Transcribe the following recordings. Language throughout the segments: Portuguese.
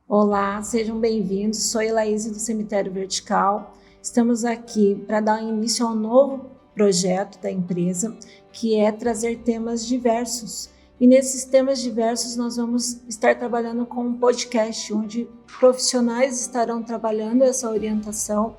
Olá, sejam bem-vindos. Sou Elaíse do Cemitério Vertical. Estamos aqui para dar início a um novo projeto da empresa, que é trazer temas diversos. E nesses temas diversos nós vamos estar trabalhando com um podcast, onde profissionais estarão trabalhando essa orientação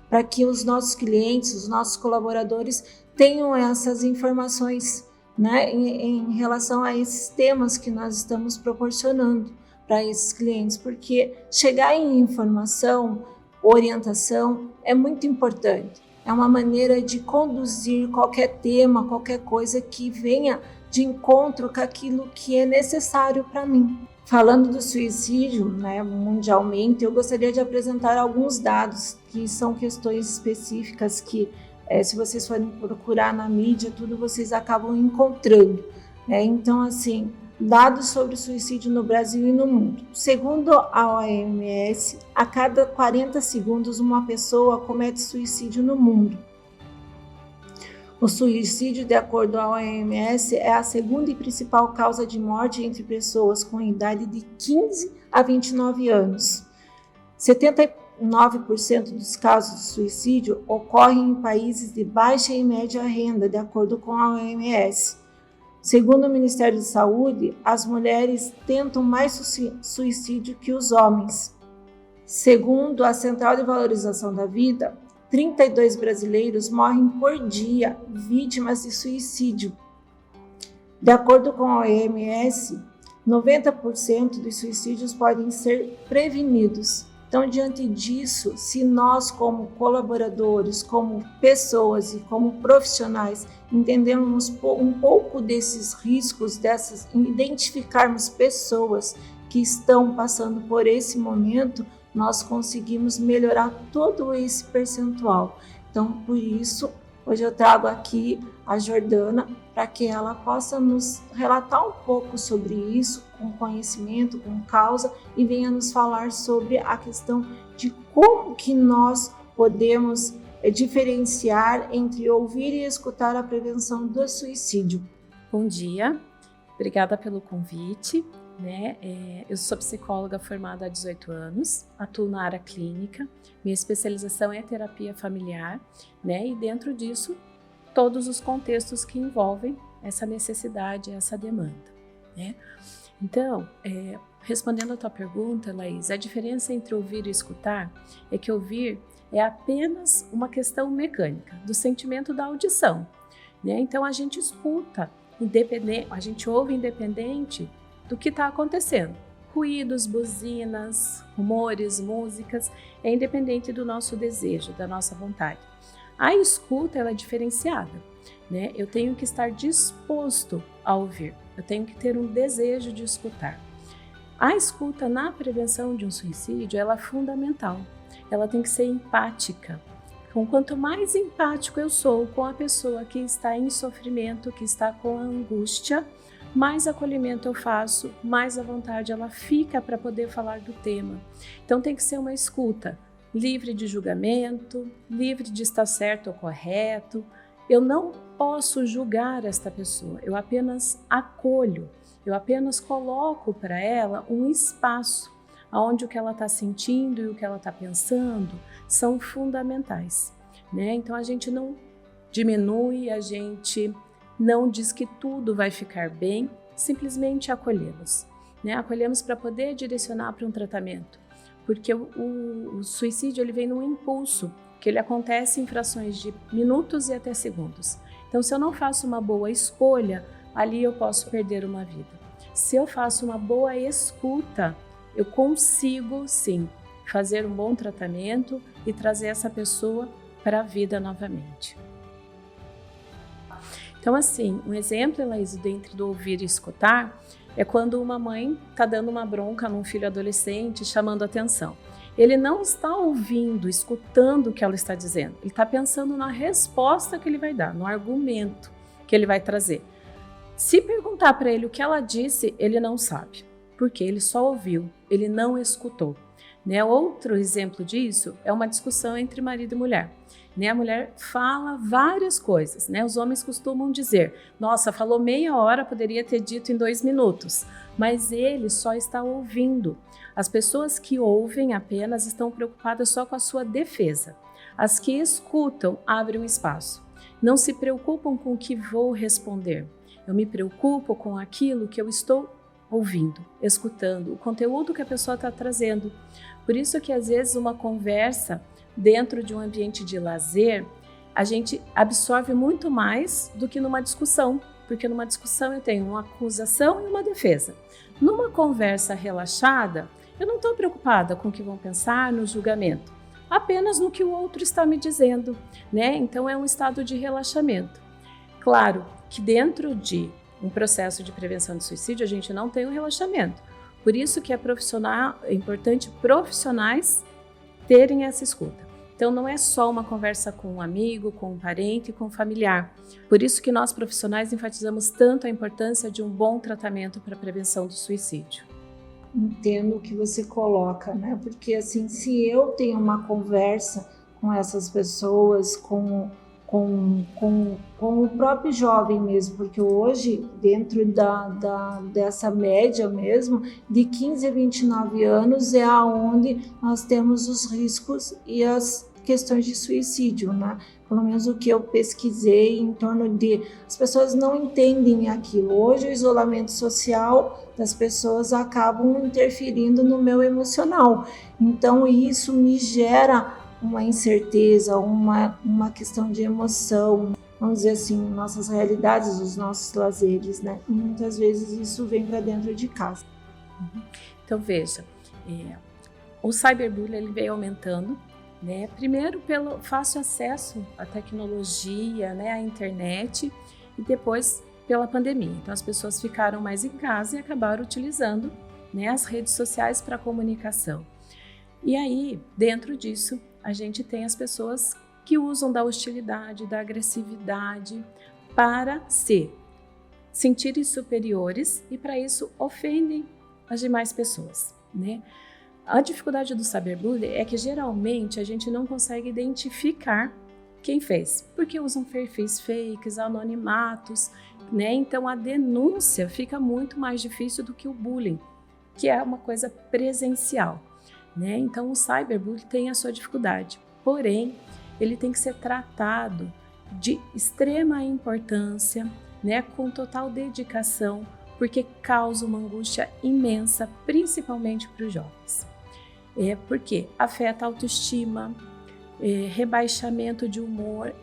para que os nossos clientes, os nossos colaboradores tenham essas informações, né, em relação a esses temas que nós estamos proporcionando para esses clientes, porque chegar em informação, orientação é muito importante. É uma maneira de conduzir qualquer tema, qualquer coisa que venha de encontro com aquilo que é necessário para mim. Falando do suicídio, né, mundialmente, eu gostaria de apresentar alguns dados que são questões específicas que, se vocês forem procurar na mídia, tudo vocês acabam encontrando. Então, assim, dados sobre o suicídio no Brasil e no mundo. Segundo a OMS, a cada 40 segundos uma pessoa comete suicídio no mundo. O suicídio, de acordo com a OMS, é a segunda e principal causa de morte entre pessoas com idade de 15 a 29 anos. 79% dos casos de suicídio ocorrem em países de baixa e média renda, de acordo com a OMS. Segundo o Ministério da Saúde, as mulheres tentam mais suicídio que os homens. Segundo a Central de Valorização da Vida, 32 brasileiros morrem por dia vítimas de suicídio. De acordo com a OMS, 90% dos suicídios podem ser prevenidos. Então, diante disso, se nós, como colaboradores, como pessoas e como profissionais, entendemos um pouco desses riscos, identificarmos pessoas que estão passando por esse momento, nós conseguimos melhorar todo esse percentual. Então, por isso, hoje eu trago aqui a Jordana para que ela possa nos relatar um pouco sobre isso, com conhecimento, com causa, e venha nos falar sobre a questão de como que nós podemos diferenciar entre ouvir e escutar a prevenção do suicídio. Bom dia, obrigada pelo convite. Eu sou psicóloga formada há 18 anos, atuo na área clínica, minha especialização é terapia familiar, e dentro disso, todos os contextos que envolvem essa necessidade, essa demanda. Então, respondendo a tua pergunta, Laís, a diferença entre ouvir e escutar é que ouvir é apenas uma questão mecânica, do sentimento da audição. Então, a gente escuta, a gente ouve independente do que está acontecendo. Ruídos, buzinas, rumores, músicas, é independente do nosso desejo, da nossa vontade. A escuta, ela é diferenciada, Eu tenho que estar disposto a ouvir, eu tenho que ter um desejo de escutar. A escuta na prevenção de um suicídio, ela é fundamental, ela tem que ser empática. Então, quanto mais empático eu sou com a pessoa que está em sofrimento, que está com angústia, mais acolhimento eu faço, mais à vontade ela fica para poder falar do tema. Então tem que ser uma escuta livre de julgamento, livre de estar certo ou correto. Eu não posso julgar esta pessoa, eu apenas acolho, eu apenas coloco para ela um espaço onde o que ela está sentindo e o que ela está pensando são fundamentais. Então a gente não diminui, a gente não diz que tudo vai ficar bem, simplesmente acolhemos. Acolhemos para poder direcionar para um tratamento, porque o suicídio ele vem num impulso, que ele acontece em frações de minutos e até segundos. Então, se eu não faço uma boa escolha, ali eu posso perder uma vida. Se eu faço uma boa escuta, eu consigo, sim, fazer um bom tratamento e trazer essa pessoa para a vida novamente. Então, assim, um exemplo, Elaíse, dentro do ouvir e escutar, é quando uma mãe está dando uma bronca num filho adolescente, chamando atenção. Ele não está ouvindo, escutando o que ela está dizendo. Ele está pensando na resposta que ele vai dar, no argumento que ele vai trazer. Se perguntar para ele o que ela disse, ele não sabe, porque ele só ouviu, ele não escutou. Né? Outro exemplo disso é uma discussão entre marido e mulher. Né? A mulher fala várias coisas, né? Os homens costumam dizer, nossa, falou meia hora, poderia ter dito em 2 minutos, mas ele só está ouvindo. As pessoas que ouvem apenas estão preocupadas só com a sua defesa. As que escutam abrem um espaço. Não se preocupam com o que vou responder. Eu me preocupo com aquilo que eu estou ouvindo, escutando, o conteúdo que a pessoa está trazendo. Por isso que às vezes uma conversa dentro de um ambiente de lazer, a gente absorve muito mais do que numa discussão, porque numa discussão eu tenho uma acusação e uma defesa. Numa conversa relaxada, eu não estou preocupada com o que vão pensar no julgamento, apenas no que o outro está me dizendo, né? Então é um estado de relaxamento. Claro que dentro de um processo de prevenção de suicídio a gente não tem um relaxamento. Por isso que é importante profissionais terem essa escuta. Então não é só uma conversa com um amigo, com um parente, com um familiar. Por isso que nós profissionais enfatizamos tanto a importância de um bom tratamento para a prevenção do suicídio. Entendo o que você coloca, né? Porque assim, se eu tenho uma conversa com essas pessoas, com o próprio jovem mesmo, porque hoje, dentro dessa média mesmo, de 15 a 29 anos é aonde nós temos os riscos e as questões de suicídio, né? Pelo menos o que eu pesquisei em torno de... As pessoas não entendem aquilo. Hoje o isolamento social das pessoas acabam interferindo no meu emocional. Então isso me gera uma incerteza, uma questão de emoção, vamos dizer assim, nossas realidades, os nossos lazeres, né? E muitas vezes isso vem para dentro de casa. Então veja, o cyberbullying ele veio aumentando, né? Primeiro pelo fácil acesso à tecnologia, né? À internet, e depois pela pandemia. Então as pessoas ficaram mais em casa e acabaram utilizando, né, as redes sociais para comunicação. E aí, dentro disso, a gente tem as pessoas que usam da hostilidade, da agressividade para se sentirem superiores e para isso ofendem as demais pessoas, né? A dificuldade do cyberbullying é que geralmente a gente não consegue identificar quem fez, porque usam perfis fakes, anonimatos, né? Então a denúncia fica muito mais difícil do que o bullying, que é uma coisa presencial. Né? Então o cyberbullying tem a sua dificuldade, porém ele tem que ser tratado de extrema importância, né? Com total dedicação, porque causa uma angústia imensa, principalmente para os jovens. Porque afeta a autoestima, rebaixamento de humor.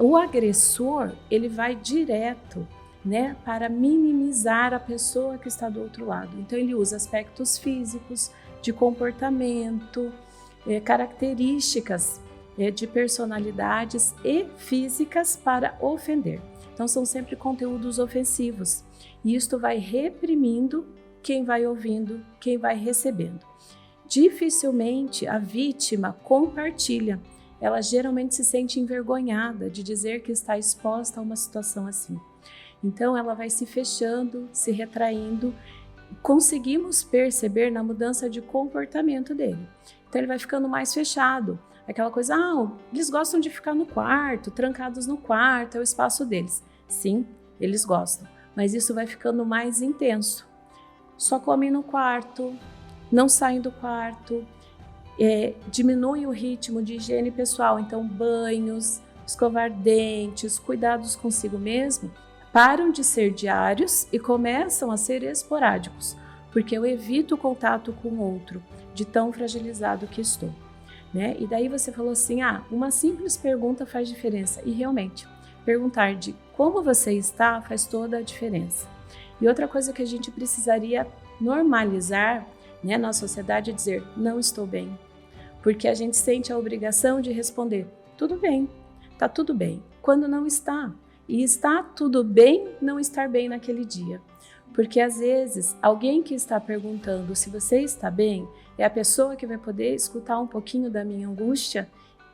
O agressor ele vai direto, né, para minimizar a pessoa que está do outro lado. Então ele usa aspectos físicos, de comportamento, características de personalidades e físicas para ofender. Então são sempre conteúdos ofensivos e isto vai reprimindo quem vai ouvindo, quem vai recebendo. Dificilmente a vítima compartilha, ela geralmente se sente envergonhada de dizer que está exposta a uma situação assim. Então ela vai se fechando, se retraindo. Conseguimos perceber na mudança de comportamento dele. Então ele vai ficando mais fechado. Aquela coisa, eles gostam de ficar no quarto, trancados no quarto, é o espaço deles. Sim, eles gostam, mas isso vai ficando mais intenso. Só comem no quarto, não saem do quarto, diminui o ritmo de higiene pessoal, então banhos, escovar dentes, cuidados consigo mesmo, param de ser diários e começam a ser esporádicos, porque eu evito o contato com o outro, de tão fragilizado que estou. Né? E daí você falou assim, uma simples pergunta faz diferença. E realmente, perguntar de como você está faz toda a diferença. E outra coisa que a gente precisaria normalizar, né, na sociedade é dizer, não estou bem. Porque a gente sente a obrigação de responder, tudo bem, tá tudo bem, quando não está. E está tudo bem não estar bem naquele dia. Porque às vezes alguém que está perguntando se você está bem é a pessoa que vai poder escutar um pouquinho da minha angústia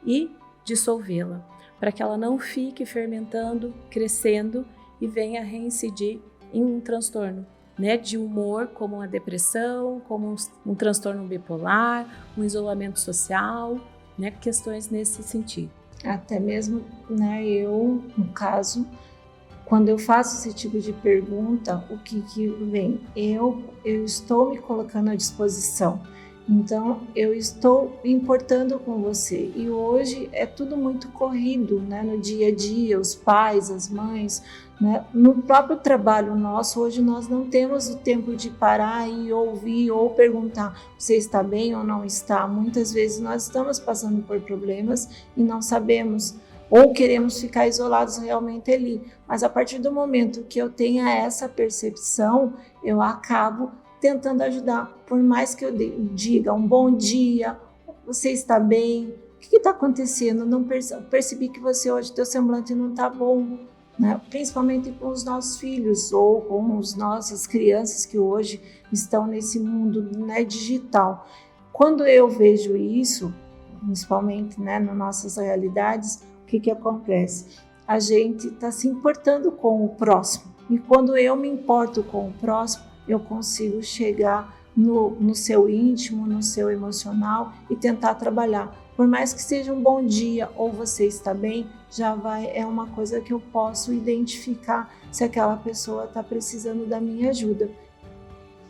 e dissolvê-la, para que ela não fique fermentando, crescendo e venha reincidir em um transtorno, né, de humor, como a depressão, como um transtorno bipolar, um isolamento social, né, questões nesse sentido. Até mesmo, né, eu, no caso, quando eu faço esse tipo de pergunta, o que vem? Eu estou me colocando à disposição. Então, eu estou me importando com você. E hoje é tudo muito corrido, né? No dia a dia, os pais, as mães, né? No próprio trabalho nosso, hoje nós não temos o tempo de parar e ouvir ou perguntar: você está bem ou não está? Muitas vezes nós estamos passando por problemas e não sabemos, ou queremos ficar isolados realmente ali. Mas a partir do momento que eu tenha essa percepção, eu acabo tentando ajudar. Por mais que eu diga um bom dia, você está bem? O que está acontecendo? Não percebi que você hoje, teu semblante não está bom, né? Principalmente com os nossos filhos ou com as nossas crianças que hoje estão nesse mundo, né, digital. Quando eu vejo isso, principalmente, né, nas nossas realidades, o que acontece? A gente está se importando com o próximo. E quando eu me importo com o próximo, eu consigo chegar no seu íntimo, no seu emocional e tentar trabalhar. Por mais que seja um bom dia ou você está bem, é uma coisa que eu posso identificar se aquela pessoa está precisando da minha ajuda.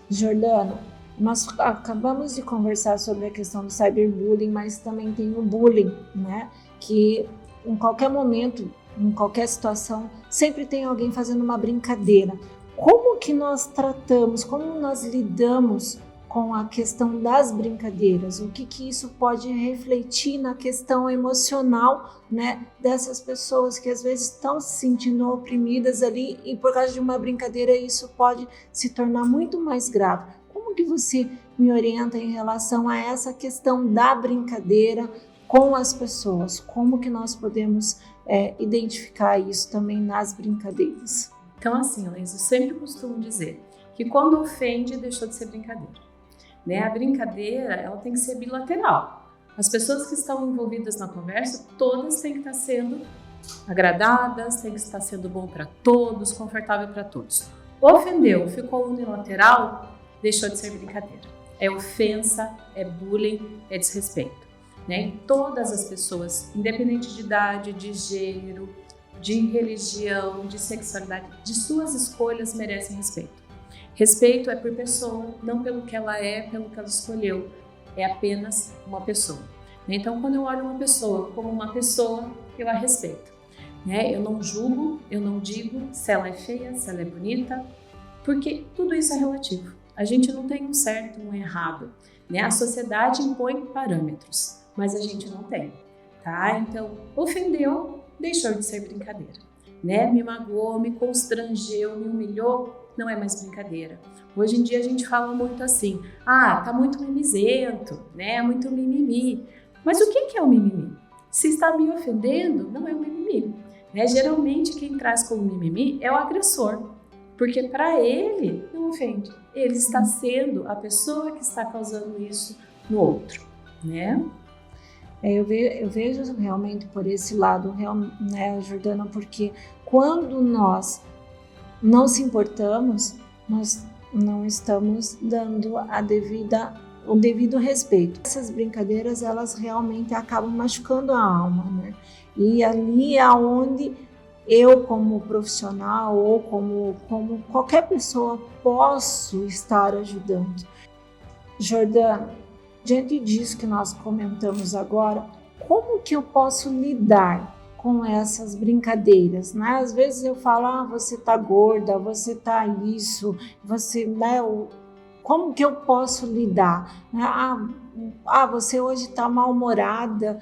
Jordana, nós acabamos de conversar sobre a questão do cyberbullying, mas também tem o bullying, né? Que em qualquer momento, em qualquer situação, sempre tem alguém fazendo uma brincadeira. Como que nós tratamos, como nós lidamos com a questão das brincadeiras? O que isso pode refletir na questão emocional, né, dessas pessoas que às vezes estão se sentindo oprimidas ali e por causa de uma brincadeira isso pode se tornar muito mais grave. Como que você me orienta em relação a essa questão da brincadeira com as pessoas? Como que nós podemos identificar isso também nas brincadeiras? Então, assim, Laís, eu sempre costumo dizer que quando ofende, deixou de ser brincadeira. Né? A brincadeira, ela tem que ser bilateral. As pessoas que estão envolvidas na conversa, todas têm que estar sendo agradadas, tem que estar sendo bom para todos, confortável para todos. Ofendeu, ficou unilateral, deixou de ser brincadeira. É ofensa, é bullying, é desrespeito. Né? E todas as pessoas, independente de idade, de gênero, de religião, de sexualidade, de suas escolhas, merecem respeito. Respeito é por pessoa, não pelo que ela é, pelo que ela escolheu. É apenas uma pessoa. Então, quando eu olho uma pessoa como uma pessoa, eu a respeito. Eu não julgo, eu não digo se ela é feia, se ela é bonita, porque tudo isso é relativo. A gente não tem um certo, um errado. A sociedade impõe parâmetros, mas a gente não tem. Tá? Então, ofendeu, deixou de ser brincadeira, né? Me magoou, me constrangeu, me humilhou, não é mais brincadeira. Hoje em dia a gente fala muito assim, tá muito mimizento, né? Muito mimimi. Mas o que é o mimimi? Se está me ofendendo, não é o mimimi. Geralmente quem traz como mimimi é o agressor, porque para ele não ofende. Ele está sendo a pessoa que está causando isso no outro, né? Eu vejo realmente por esse lado, né, Jordana, porque quando nós não se importamos, nós não estamos dando o devido respeito. Essas brincadeiras, elas realmente acabam machucando a alma, né? E ali é onde eu, como profissional ou como qualquer pessoa, posso estar ajudando. Jordana, diante disso que nós comentamos agora, como que eu posso lidar com essas brincadeiras, né? Às vezes eu falo, você tá gorda, você tá isso, você, né? Como que eu posso lidar? Você hoje tá mal-humorada.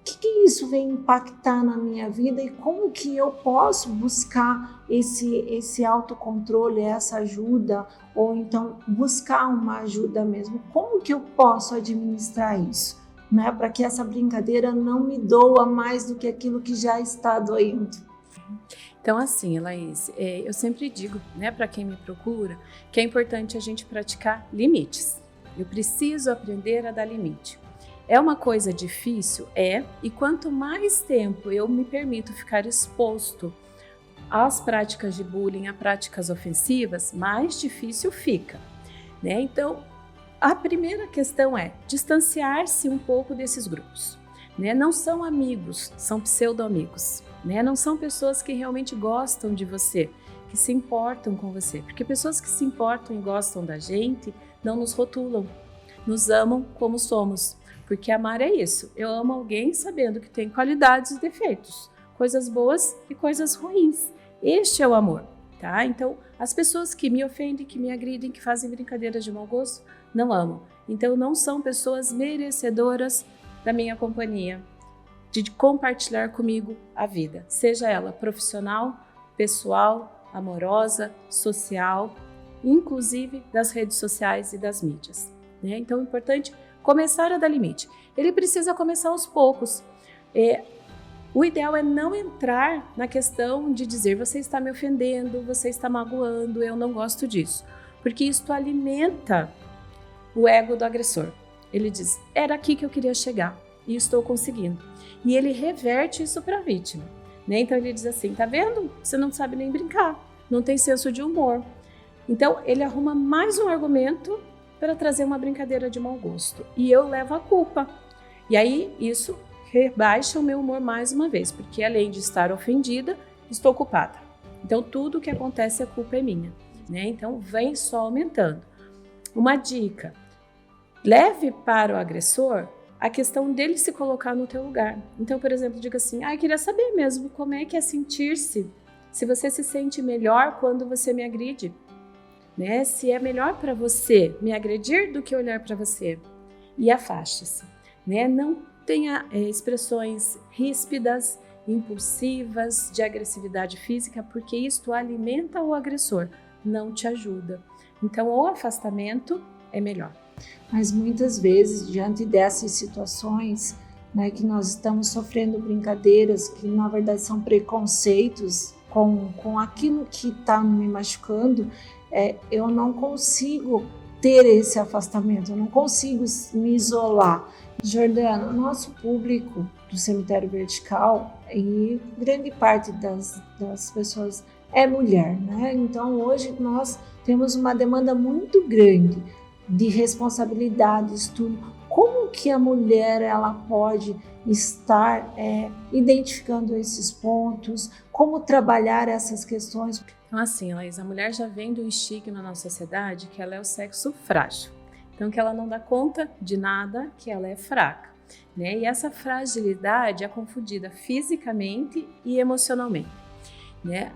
O que isso vem impactar na minha vida e como que eu posso buscar esse autocontrole, essa ajuda, ou então buscar uma ajuda mesmo? Como que eu posso administrar isso, né? Para que essa brincadeira não me doa mais do que aquilo que já está doendo. Então, assim, Laís, eu sempre digo, né, para quem me procura, que é importante a gente praticar limites. Eu preciso aprender a dar limite. É uma coisa difícil? E quanto mais tempo eu me permito ficar exposto as práticas de bullying, as práticas ofensivas, mais difícil fica, né? Então, a primeira questão é distanciar-se um pouco desses grupos, né? Não são amigos, são pseudo-amigos, né? Não são pessoas que realmente gostam de você, que se importam com você, porque pessoas que se importam e gostam da gente não nos rotulam, nos amam como somos, porque amar é isso. Eu amo alguém sabendo que tem qualidades e defeitos, coisas boas e coisas ruins. Este é o amor, tá? Então, as pessoas que me ofendem, que me agridem, que fazem brincadeiras de mau gosto, não amam. Então, não são pessoas merecedoras da minha companhia, de compartilhar comigo a vida, seja ela profissional, pessoal, amorosa, social, inclusive das redes sociais e das mídias, né? Então, é importante começar a dar limite. Ele precisa começar aos poucos. O ideal é não entrar na questão de dizer você está me ofendendo, você está magoando, eu não gosto disso. Porque isso alimenta o ego do agressor. Ele diz, era aqui que eu queria chegar e estou conseguindo. E ele reverte isso para a vítima, né? Então ele diz assim, tá vendo? Você não sabe nem brincar, não tem senso de humor. Então ele arruma mais um argumento para trazer uma brincadeira de mau gosto. E eu levo a culpa. E aí isso rebaixa o meu humor mais uma vez, porque além de estar ofendida, estou culpada. Então tudo que acontece, a culpa é minha, né? Então vem só aumentando. Uma dica, leve para o agressor a questão dele se colocar no teu lugar. Então, por exemplo, diga assim, eu queria saber mesmo como é que é sentir-se, se você se sente melhor quando você me agride, né? Se é melhor para você me agredir do que olhar para você. E afaste-se, né? Não tenha expressões ríspidas, impulsivas, de agressividade física, porque isto alimenta o agressor, não te ajuda. Então, o afastamento é melhor. Mas muitas vezes, diante dessas situações, né, que nós estamos sofrendo brincadeiras que na verdade são preconceitos com aquilo que está me machucando, eu não consigo ter esse afastamento, eu não consigo me isolar. Jordana, o nosso público do Cemitério Vertical e grande parte das pessoas é mulher, né? Então hoje nós temos uma demanda muito grande de responsabilidades, tudo. Como que a mulher ela pode estar identificando esses pontos? Como trabalhar essas questões? Então assim, Laís, a mulher já vem do estigma na sociedade que ela é o sexo frágil. Então que ela não dá conta de nada, que ela é fraca, né? E essa fragilidade é confundida fisicamente e emocionalmente, né?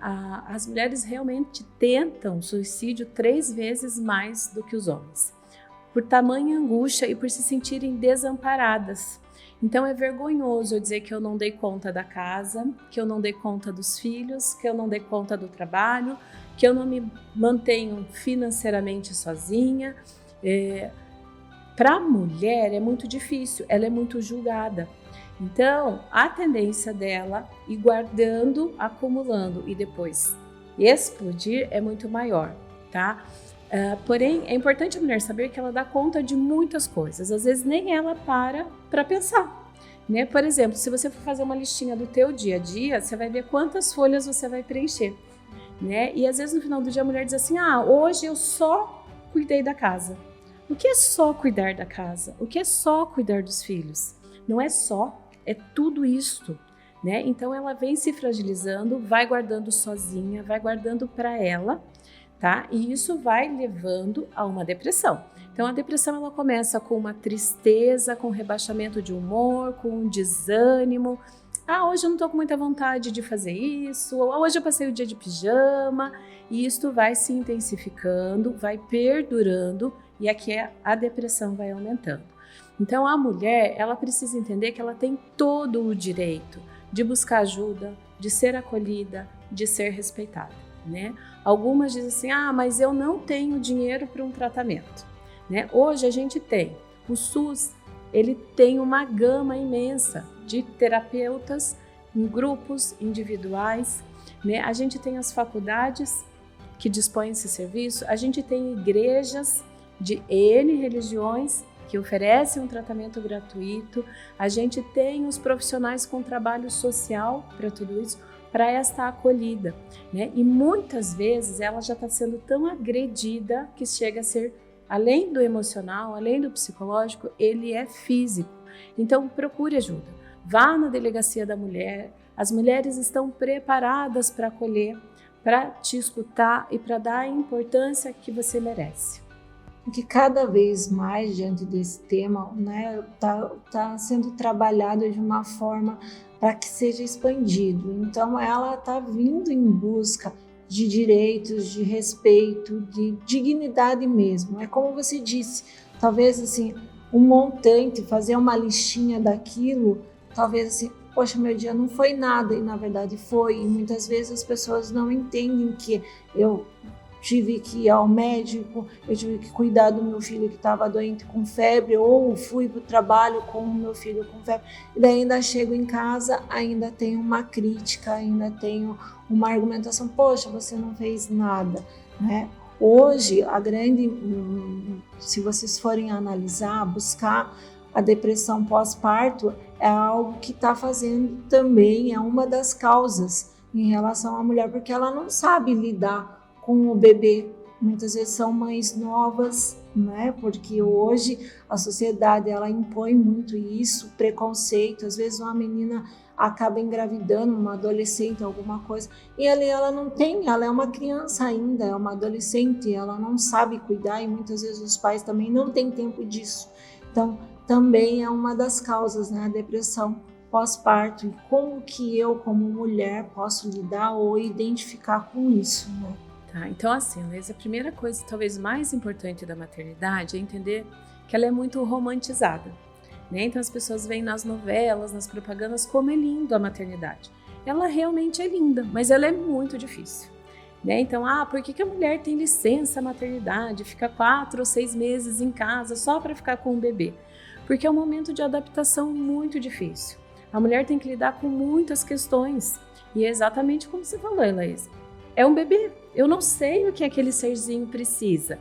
As mulheres realmente tentam suicídio 3 vezes mais do que os homens, por tamanha angústia e por se sentirem desamparadas. Então é vergonhoso eu dizer que eu não dei conta da casa, que eu não dei conta dos filhos, que eu não dei conta do trabalho, que eu não me mantenho financeiramente sozinha. Para a mulher é muito difícil, ela é muito julgada. Então, a tendência dela ir guardando, acumulando e depois explodir é muito maior, tá? Porém, é importante a mulher saber que ela dá conta de muitas coisas. Às vezes nem ela para pensar, né? Por exemplo, se você for fazer uma listinha do teu dia a dia, você vai ver quantas folhas você vai preencher, né? E às vezes no final do dia a mulher diz assim, hoje eu só cuidei da casa. O que é só cuidar da casa? O que é só cuidar dos filhos? Não é só, é tudo isto, né? Então ela vem se fragilizando, vai guardando sozinha, vai guardando para ela, tá? E isso vai levando a uma depressão. Então a depressão ela começa com uma tristeza, com rebaixamento de humor, com um desânimo. Hoje eu não tô com muita vontade de fazer isso, ou hoje eu passei o dia de pijama, e isto vai se intensificando, vai perdurando, e aqui a depressão vai aumentando. Então a mulher, ela precisa entender que ela tem todo o direito de buscar ajuda, de ser acolhida, de ser respeitada, né? Algumas dizem assim, mas eu não tenho dinheiro para um tratamento, né? Hoje a gente tem, o SUS, ele tem uma gama imensa de terapeutas em grupos individuais, né? A gente tem as faculdades que dispõem esse serviço, a gente tem igrejas de N religiões que oferecem um tratamento gratuito, a gente tem os profissionais com trabalho social para tudo isso. para esta acolhida, né? E muitas vezes ela já está sendo tão agredida que chega a ser, além do emocional, além do psicológico, ele é físico. Então procure ajuda, vá na delegacia da mulher, as mulheres estão preparadas para acolher, para te escutar e para dar a importância que você merece. Que cada vez mais, diante desse tema, né, tá sendo trabalhado de uma forma para que seja expandido. Então, ela está vindo em busca de direitos, de respeito, de dignidade mesmo. É como você disse, talvez assim, um montante, fazer uma listinha daquilo, talvez assim, poxa, meu dia não foi nada, e na verdade foi. E muitas vezes as pessoas não entendem que eu tive que ir ao médico, eu tive que cuidar do meu filho que estava doente com febre, ou fui para o trabalho com o meu filho com febre, e daí ainda chego em casa, ainda tenho uma crítica, ainda tenho uma argumentação, poxa, você não fez nada, né? Hoje, se vocês forem analisar, buscar a depressão pós-parto, é algo que está fazendo também, é uma das causas em relação à mulher, porque ela não sabe lidar com o bebê. Muitas vezes são mães novas, né? Porque hoje a sociedade ela impõe muito isso, preconceito. Às vezes uma menina acaba engravidando, uma adolescente, alguma coisa, e ali ela não tem, ela é uma criança ainda, é uma adolescente, ela não sabe cuidar e muitas vezes os pais também não têm tempo disso. Então, também é uma das causas, né? A depressão pós-parto e como que eu, como mulher, posso lidar ou identificar com isso, né? Tá, então assim, Luiz, a primeira coisa, talvez mais importante da maternidade é entender que ela é muito romantizada, né? Então as pessoas veem nas novelas, nas propagandas, como é lindo a maternidade. Ela realmente é linda, mas ela é muito difícil, né? Então, por que a mulher tem licença maternidade, fica 4 ou 6 meses em casa só para ficar com o bebê? Porque é um momento de adaptação muito difícil. A mulher tem que lidar com muitas questões, e é exatamente como você falou, Elaísa. É um bebê, eu não sei o que aquele serzinho precisa.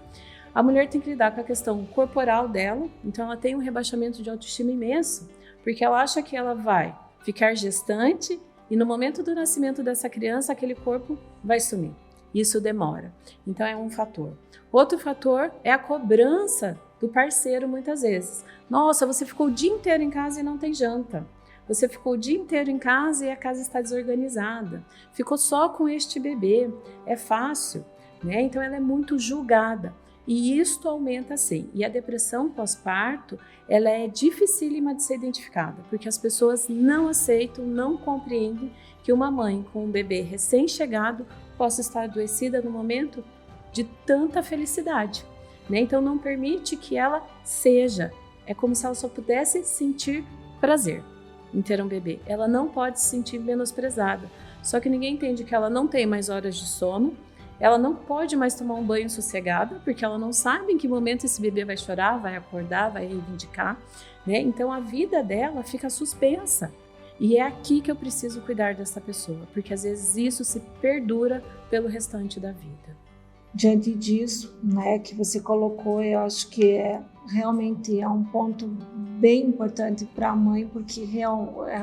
A mulher tem que lidar com a questão corporal dela, então ela tem um rebaixamento de autoestima imenso, porque ela acha que ela vai ficar gestante e no momento do nascimento dessa criança, aquele corpo vai sumir. Isso demora. Então é um fator. Outro fator é a cobrança do parceiro muitas vezes. Nossa, você ficou o dia inteiro em casa e não tem janta. Você ficou o dia inteiro em casa e a casa está desorganizada. Ficou só com este bebê. É fácil, né? Então ela é muito julgada. E isto aumenta sim. E a depressão pós-parto, ela é dificílima de ser identificada, porque as pessoas não aceitam, não compreendem que uma mãe com um bebê recém-chegado possa estar adoecida no momento de tanta felicidade, né? Então não permite que ela seja. É como se ela só pudesse sentir prazer em ter um bebê. Ela não pode se sentir menosprezada. Só que ninguém entende que ela não tem mais horas de sono, ela não pode mais tomar um banho sossegada, porque ela não sabe em que momento esse bebê vai chorar, vai acordar, vai reivindicar, né? Então a vida dela fica suspensa. E é aqui que eu preciso cuidar dessa pessoa, porque às vezes isso se perdura pelo restante da vida. Diante disso, né, que você colocou, eu acho que realmente é um ponto bem importante para a mãe, porque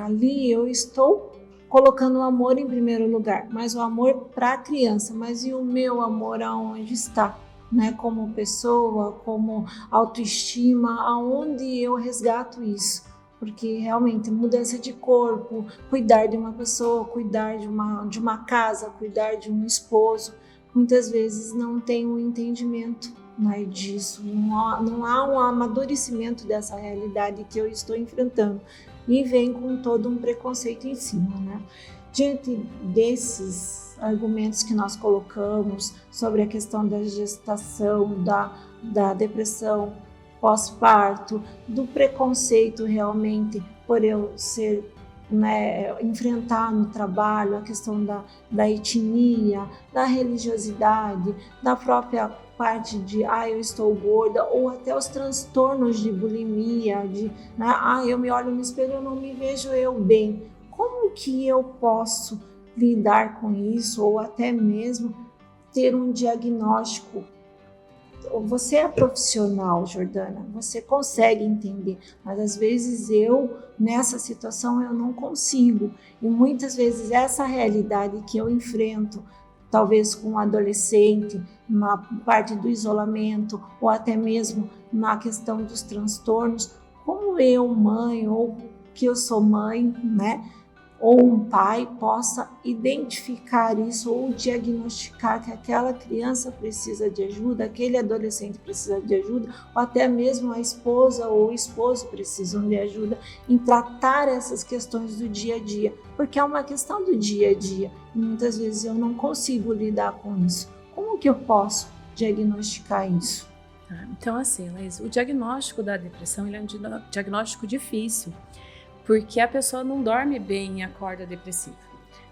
ali eu estou colocando o amor em primeiro lugar, mas o amor para a criança, mas e o meu amor aonde está? Né, como pessoa, como autoestima, aonde eu resgato isso? Porque realmente mudança de corpo, cuidar de uma pessoa, cuidar de uma casa, cuidar de um esposo, muitas vezes não tem um entendimento, né, disso, não há um amadurecimento dessa realidade que eu estou enfrentando e vem com todo um preconceito em cima, né? Diante desses argumentos que nós colocamos sobre a questão da gestação, da depressão pós-parto, do preconceito realmente por eu ser, né, enfrentar no trabalho a questão da etnia, da religiosidade, da própria parte de eu estou gorda, ou até os transtornos de bulimia, né, eu me olho no espelho e eu não me vejo eu bem. Como que eu posso lidar com isso, ou até mesmo ter um diagnóstico você é profissional, Jordana, você consegue entender, mas às vezes nessa situação, eu não consigo. E muitas vezes essa realidade que eu enfrento, talvez com um adolescente, na parte do isolamento, ou até mesmo na questão dos transtornos, como eu, mãe, ou que eu sou mãe, né? Ou um pai possa identificar isso ou diagnosticar que aquela criança precisa de ajuda, aquele adolescente precisa de ajuda, ou até mesmo a esposa ou o esposo precisam de ajuda em tratar essas questões do dia a dia, porque é uma questão do dia a dia e muitas vezes eu não consigo lidar com isso. Como que eu posso diagnosticar isso? Então, assim, Laís, o diagnóstico da depressão ele é um diagnóstico difícil, porque a pessoa não dorme bem e acorda depressiva,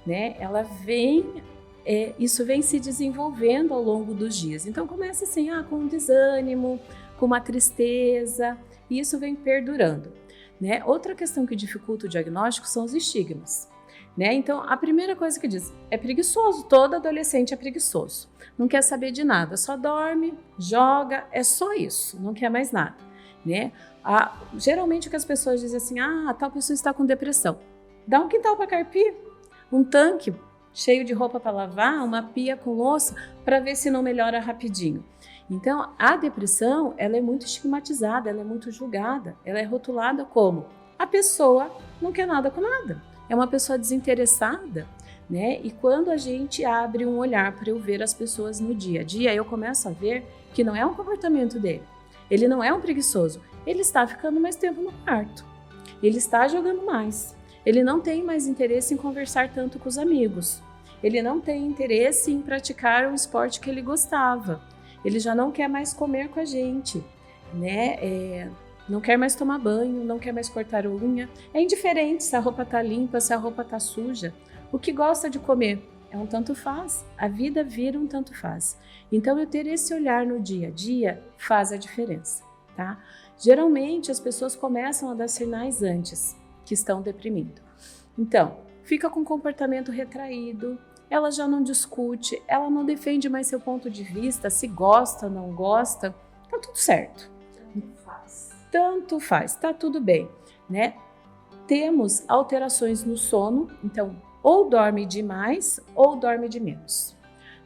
né? Isso vem se desenvolvendo ao longo dos dias. Então começa assim, com um desânimo, com uma tristeza, e isso vem perdurando, né? Outra questão que dificulta o diagnóstico são os estigmas, né? Então a primeira coisa que diz, é preguiçoso, todo adolescente é preguiçoso, não quer saber de nada, só dorme, joga, é só isso, não quer mais nada, né? Geralmente o que as pessoas dizem assim, tal pessoa está com depressão. Dá um quintal para carpir, um tanque cheio de roupa para lavar, uma pia com louça, para ver se não melhora rapidinho. Então, a depressão, ela é muito estigmatizada, ela é muito julgada, ela é rotulada como a pessoa não quer nada com nada, é uma pessoa desinteressada, né? E quando a gente abre um olhar para eu ver as pessoas no dia a dia, eu começo a ver que não é um comportamento dele. Ele não é um preguiçoso, ele está ficando mais tempo no quarto, ele está jogando mais, ele não tem mais interesse em conversar tanto com os amigos, ele não tem interesse em praticar um esporte que ele gostava, ele já não quer mais comer com a gente, né? Não quer mais tomar banho, não quer mais cortar unha, é indiferente se a roupa está limpa, se a roupa está suja, o que gosta de comer é um tanto faz, a vida vira um tanto faz. Então, eu ter esse olhar no dia a dia faz a diferença, tá? Geralmente, as pessoas começam a dar sinais antes que estão deprimindo. Então, fica com comportamento retraído, ela já não discute, ela não defende mais seu ponto de vista, se gosta, não gosta, tá tudo certo. Tanto faz, tá tudo bem, né? Temos alterações no sono, então, ou dorme demais ou dorme de menos,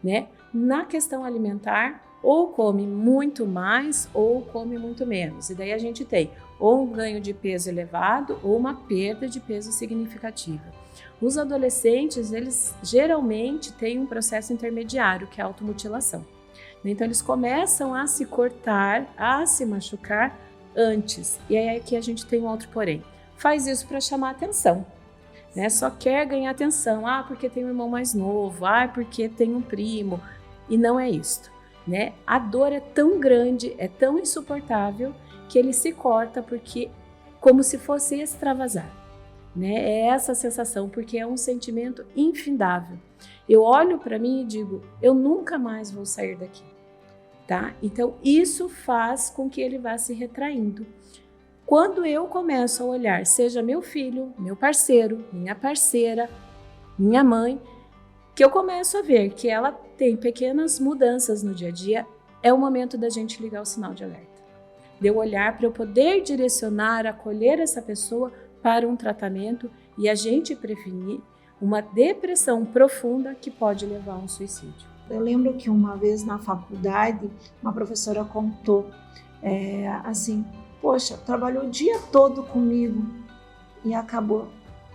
né? Na questão alimentar, ou come muito mais ou come muito menos. E daí a gente tem ou um ganho de peso elevado ou uma perda de peso significativa. Os adolescentes, eles geralmente têm um processo intermediário, que é a automutilação. Então eles começam a se cortar, a se machucar antes. E aí aqui a gente tem um outro porém. Faz isso para chamar atenção. Né? Só quer ganhar atenção, porque tem um irmão mais novo, porque tem um primo, e não é isto, né? A dor é tão grande, é tão insuportável, que ele se corta porque como se fosse extravasar, né? É essa a sensação, porque é um sentimento infindável. Eu olho para mim e digo, eu nunca mais vou sair daqui, tá? Então isso faz com que ele vá se retraindo. Quando eu começo a olhar, seja meu filho, meu parceiro, minha parceira, minha mãe, que eu começo a ver que ela tem pequenas mudanças no dia a dia, é o momento da gente ligar o sinal de alerta. De eu olhar para eu poder direcionar, acolher essa pessoa para um tratamento e a gente prevenir uma depressão profunda que pode levar a um suicídio. Eu lembro que uma vez na faculdade, uma professora contou assim, poxa, trabalhou o dia todo comigo e acabou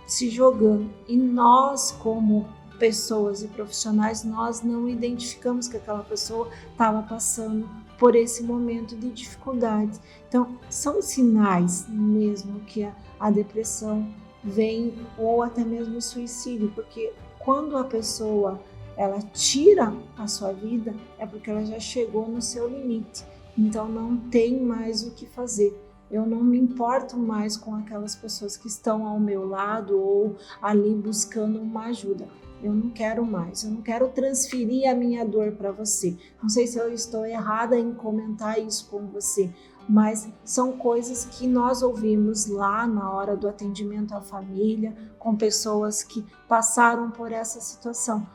se jogando. E nós, como pessoas e profissionais, nós não identificamos que aquela pessoa estava passando por esse momento de dificuldade. Então, são sinais mesmo que a depressão vem, ou até mesmo o suicídio, porque quando a pessoa ela tira a sua vida, é porque ela já chegou no seu limite. Então não tem mais o que fazer. Eu não me importo mais com aquelas pessoas que estão ao meu lado ou ali buscando uma ajuda. Eu não quero mais, eu não quero transferir a minha dor para você. Não sei se eu estou errada em comentar isso com você, mas são coisas que nós ouvimos lá na hora do atendimento à família, com pessoas que passaram por essa situação.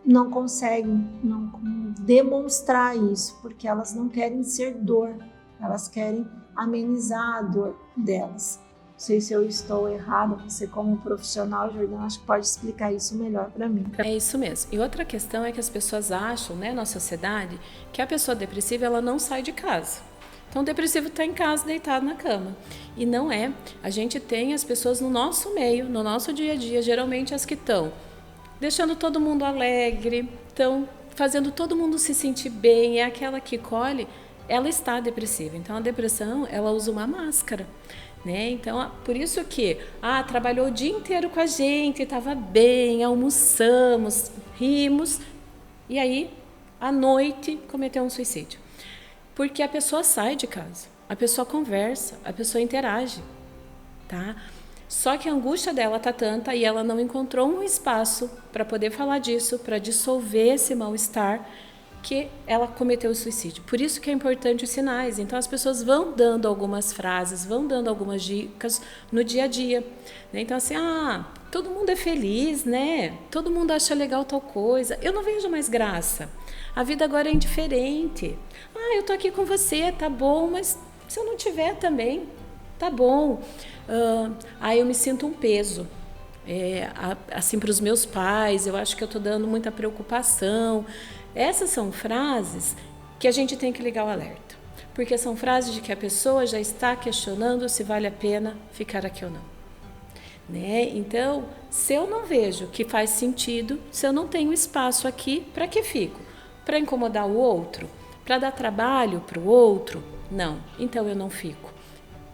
não conseguem não demonstrar isso, porque elas não querem ser dor, elas querem amenizar a dor delas. Não sei se eu estou errada, você como profissional, Jordana, acho que pode explicar isso melhor para mim. É isso mesmo. E outra questão é que as pessoas acham, né, na sociedade, que a pessoa depressiva ela não sai de casa. Então, o depressivo está em casa, deitado na cama. E não é. A gente tem as pessoas no nosso meio, no nosso dia a dia, geralmente as que estão deixando todo mundo alegre, estão fazendo todo mundo se sentir bem, é aquela que colhe, ela está depressiva. Então, a depressão, ela usa uma máscara. Né? Então, por isso que trabalhou o dia inteiro com a gente, estava bem, almoçamos, rimos, e aí, à noite, cometeu um suicídio. Porque a pessoa sai de casa, a pessoa conversa, a pessoa interage, tá? Só que a angústia dela tá tanta e ela não encontrou um espaço para poder falar disso, para dissolver esse mal-estar, que ela cometeu o suicídio. Por isso que é importante os sinais. Então, as pessoas vão dando algumas frases, vão dando algumas dicas no dia a dia. Né? Então, assim, todo mundo é feliz, né? Todo mundo acha legal tal coisa. Eu não vejo mais graça. A vida agora é indiferente. Eu tô aqui com você, tá bom, mas se eu não tiver também, tá bom. Eu me sinto um peso. Assim, para os meus pais, eu acho que eu tô dando muita preocupação. Essas são frases que a gente tem que ligar o alerta, porque são frases de que a pessoa já está questionando se vale a pena ficar aqui ou não. Né? Então, se eu não vejo que faz sentido, se eu não tenho espaço aqui, para que fico? Para incomodar o outro? Para dar trabalho para o outro? Não, então eu não fico.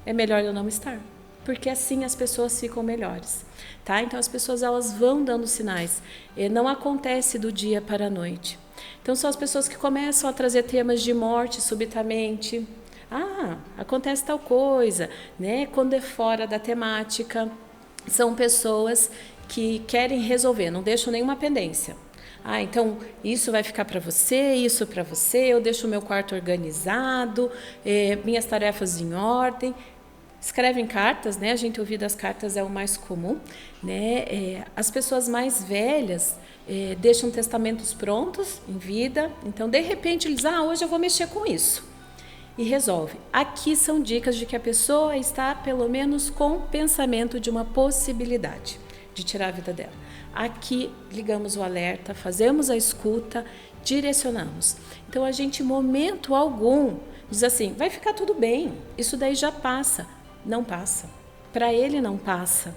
É melhor eu não estar, porque assim as pessoas ficam melhores. Tá? Então, as pessoas elas vão dando sinais. Não acontece do dia para a noite. Então, são as pessoas que começam a trazer temas de morte subitamente. Acontece tal coisa, né? Quando é fora da temática. São pessoas que querem resolver, não deixam nenhuma pendência. Então, isso vai ficar para você, isso para você, eu deixo o meu quarto organizado, minhas tarefas em ordem. Escrevem cartas, né? A gente ouvir das cartas é o mais comum, né? As pessoas mais velhas deixam testamentos prontos em vida, então de repente eles hoje eu vou mexer com isso e resolve. Aqui são dicas de que a pessoa está pelo menos com pensamento de uma possibilidade de tirar a vida dela. Aqui ligamos o alerta, fazemos a escuta, direcionamos. Então a gente, em momento algum, diz assim, vai ficar tudo bem, isso daí já passa. Não passa. Para ele não passa.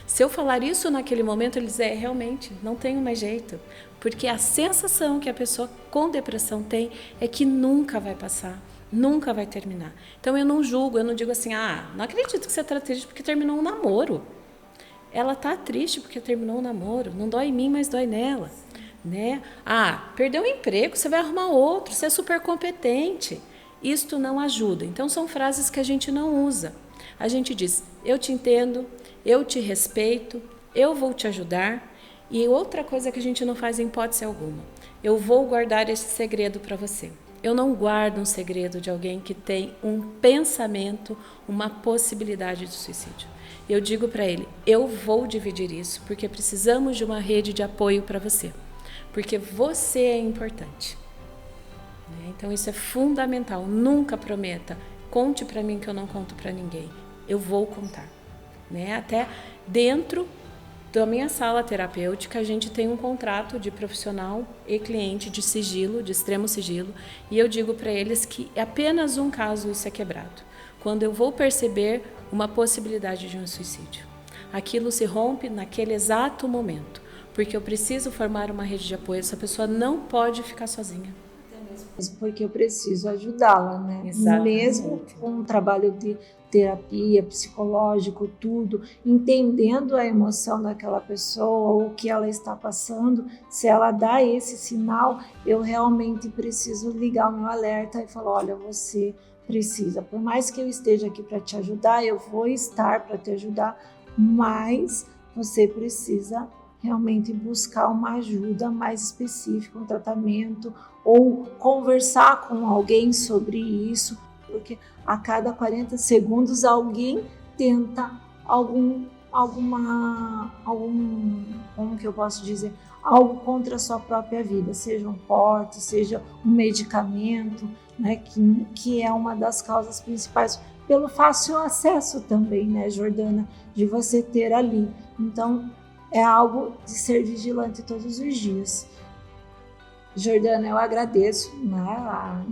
Se eu falar isso naquele momento, ele diz, realmente, não tenho mais jeito. Porque a sensação que a pessoa com depressão tem é que nunca vai passar, nunca vai terminar. Então eu não julgo, eu não digo assim, não acredito que você está triste porque terminou um namoro. Ela está triste porque terminou um namoro, não dói em mim, mas dói nela. Né? Perdeu o emprego, você vai arrumar outro, você é super competente. Isto não ajuda. Então são frases que a gente não usa. A gente diz, eu te entendo, eu te respeito, eu vou te ajudar. E outra coisa que a gente não faz em hipótese alguma, eu vou guardar esse segredo para você. Eu não guardo um segredo de alguém que tem um pensamento, uma possibilidade de suicídio. Eu digo para ele, eu vou dividir isso, porque precisamos de uma rede de apoio para você. Porque você é importante. Então isso é fundamental. Nunca prometa, conte para mim que eu não conto para ninguém. Eu vou contar. Né? Até dentro da minha sala terapêutica, a gente tem um contrato de profissional e cliente de sigilo, de extremo sigilo, e eu digo para eles que apenas um caso isso é quebrado. Quando eu vou perceber uma possibilidade de um suicídio. Aquilo se rompe naquele exato momento, porque eu preciso formar uma rede de apoio. Essa pessoa não pode ficar sozinha. Porque eu preciso ajudá-la, né? Exatamente. Mesmo com o trabalho de terapia, psicológico, tudo, entendendo a emoção daquela pessoa, o que ela está passando, se ela dá esse sinal, eu realmente preciso ligar o meu alerta e falar, olha, você precisa, por mais que eu esteja aqui para te ajudar, eu vou estar para te ajudar, mas você precisa realmente buscar uma ajuda mais específica, um tratamento, ou conversar com alguém sobre isso, porque a cada 40 segundos alguém tenta como que eu posso dizer, algo contra a sua própria vida, seja um corte, seja um medicamento, né, que é uma das causas principais, pelo fácil acesso também, né, Jordana, de você ter ali. Então, é algo de ser vigilante todos os dias. Jordana, eu agradeço, né,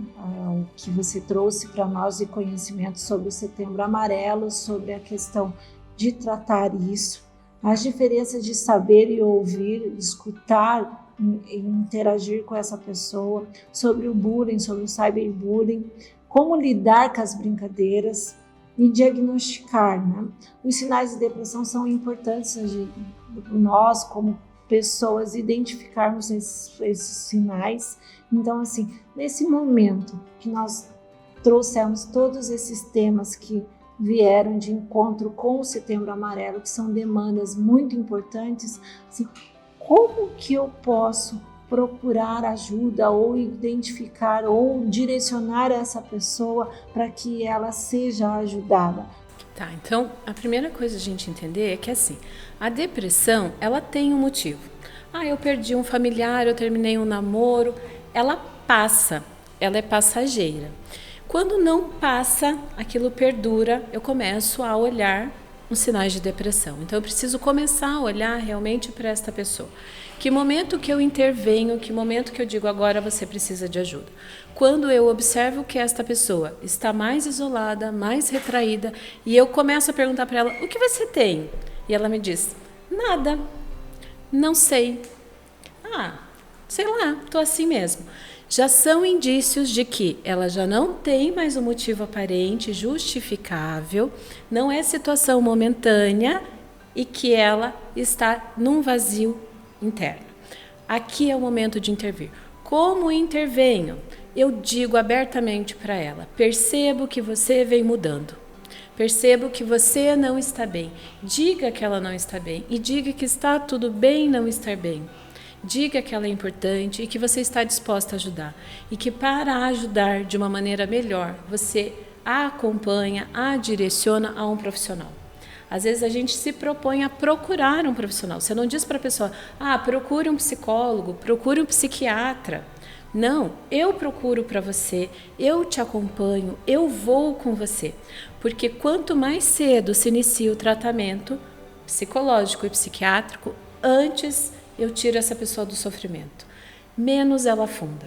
o que você trouxe para nós de conhecimento sobre o Setembro Amarelo, sobre a questão de tratar isso, as diferenças de saber e ouvir, escutar e interagir com essa pessoa, sobre o bullying, sobre o cyberbullying, como lidar com as brincadeiras e diagnosticar, né? Os sinais de depressão são importantes, nós como pessoas identificarmos esses sinais. Então, assim, nesse momento que nós trouxemos todos esses temas que vieram de encontro com o Setembro Amarelo, que são demandas muito importantes, assim, como que eu posso procurar ajuda ou identificar ou direcionar essa pessoa para que ela seja ajudada? Tá, então a primeira coisa a gente entender é que assim, a depressão, ela tem um motivo. Eu perdi um familiar, eu terminei um namoro, ela passa, ela é passageira. Quando não passa, aquilo perdura, eu começo a olhar os sinais de depressão. Então eu preciso começar a olhar realmente para esta pessoa. Que momento que eu intervenho, que momento que eu digo agora você precisa de ajuda? Quando eu observo que esta pessoa está mais isolada, mais retraída, e eu começo a perguntar para ela, o que você tem? E ela me diz, nada, não sei. Sei lá, estou assim mesmo. Já são indícios de que ela já não tem mais um motivo aparente, justificável, não é situação momentânea e que ela está num vazio interno. Aqui é o momento de intervir. Como intervenho? Eu digo abertamente para ela, percebo que você vem mudando. Percebo que você não está bem. Diga que ela não está bem e diga que está tudo bem não estar bem. Diga que ela é importante e que você está disposta a ajudar. E que para ajudar de uma maneira melhor, você a acompanha, a direciona a um profissional. Às vezes a gente se propõe a procurar um profissional. Você não diz para a pessoa, procure um psicólogo, procure um psiquiatra. Não, eu procuro para você, eu te acompanho, eu vou com você. Porque quanto mais cedo se inicia o tratamento psicológico e psiquiátrico, antes eu tiro essa pessoa do sofrimento. Menos ela afunda.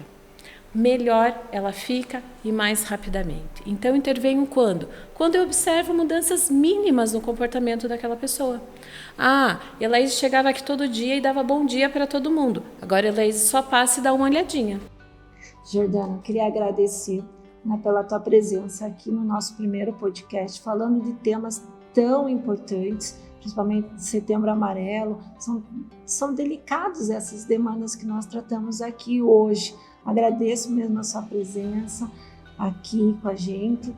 Melhor ela fica e mais rapidamente. Então, eu intervenho quando? Quando eu observo mudanças mínimas no comportamento daquela pessoa. Elaíse chegava aqui todo dia e dava bom dia para todo mundo. Agora, Elaíse só passa e dá uma olhadinha. Jordana, eu queria agradecer, né, pela tua presença aqui no nosso primeiro podcast, falando de temas tão importantes, principalmente de Setembro Amarelo. São delicados essas demandas que nós tratamos aqui hoje. Agradeço mesmo a sua presença aqui com a gente.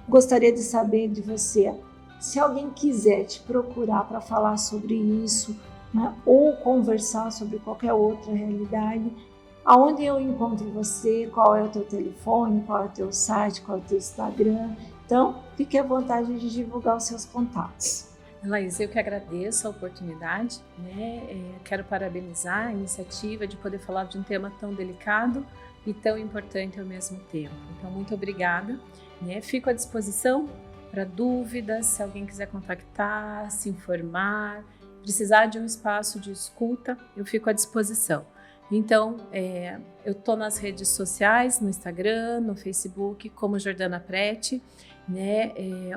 Gostaria de saber de você, se alguém quiser te procurar para falar sobre isso, né, ou conversar sobre qualquer outra realidade, aonde eu encontro você, qual é o teu telefone, qual é o teu site, qual é o teu Instagram. Então, fique à vontade de divulgar os seus contatos. Elaíse, eu que agradeço a oportunidade, né? Quero parabenizar a iniciativa de poder falar de um tema tão delicado e tão importante ao mesmo tempo. Então, muito obrigada, né? Fico à disposição para dúvidas, se alguém quiser contactar, se informar, precisar de um espaço de escuta, eu fico à disposição. Então, eu estou nas redes sociais, no Instagram, no Facebook, como Jordana Prete, né?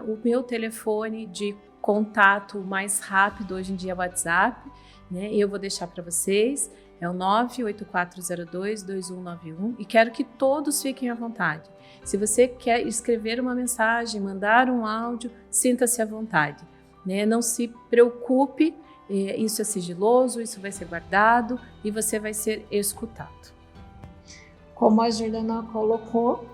O meu telefone de contato mais rápido hoje em dia é o WhatsApp, né? Eu vou deixar para vocês, é o 98402-2191 e quero que todos fiquem à vontade. Se você quer escrever uma mensagem, mandar um áudio, sinta-se à vontade, né? Não se preocupe, isso é sigiloso, isso vai ser guardado e você vai ser escutado. Como a Jordana colocou,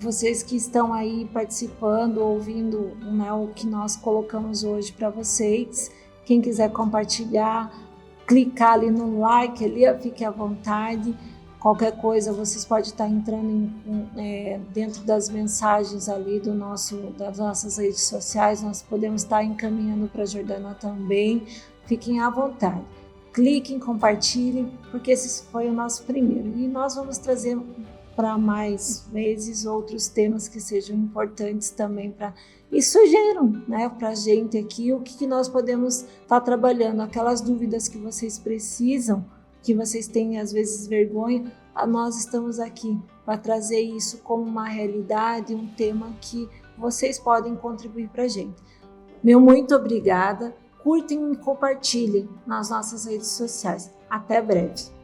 vocês que estão aí participando, ouvindo, né, o que nós colocamos hoje para vocês, quem quiser compartilhar, clicar ali no like, ali, fique à vontade. Qualquer coisa, vocês podem estar entrando dentro das mensagens ali das nossas redes sociais, nós podemos estar encaminhando para a Jordana também. Fiquem à vontade. cliquem, compartilhem, porque esse foi o nosso primeiro. E nós vamos trazer para mais vezes outros temas que sejam importantes também e sugiram, né, para a gente aqui o que nós podemos estar trabalhando, aquelas dúvidas que vocês precisam, que vocês têm às vezes vergonha, nós estamos aqui para trazer isso como uma realidade, um tema que vocês podem contribuir para a gente. Meu muito obrigada, curtem e compartilhem nas nossas redes sociais. Até breve!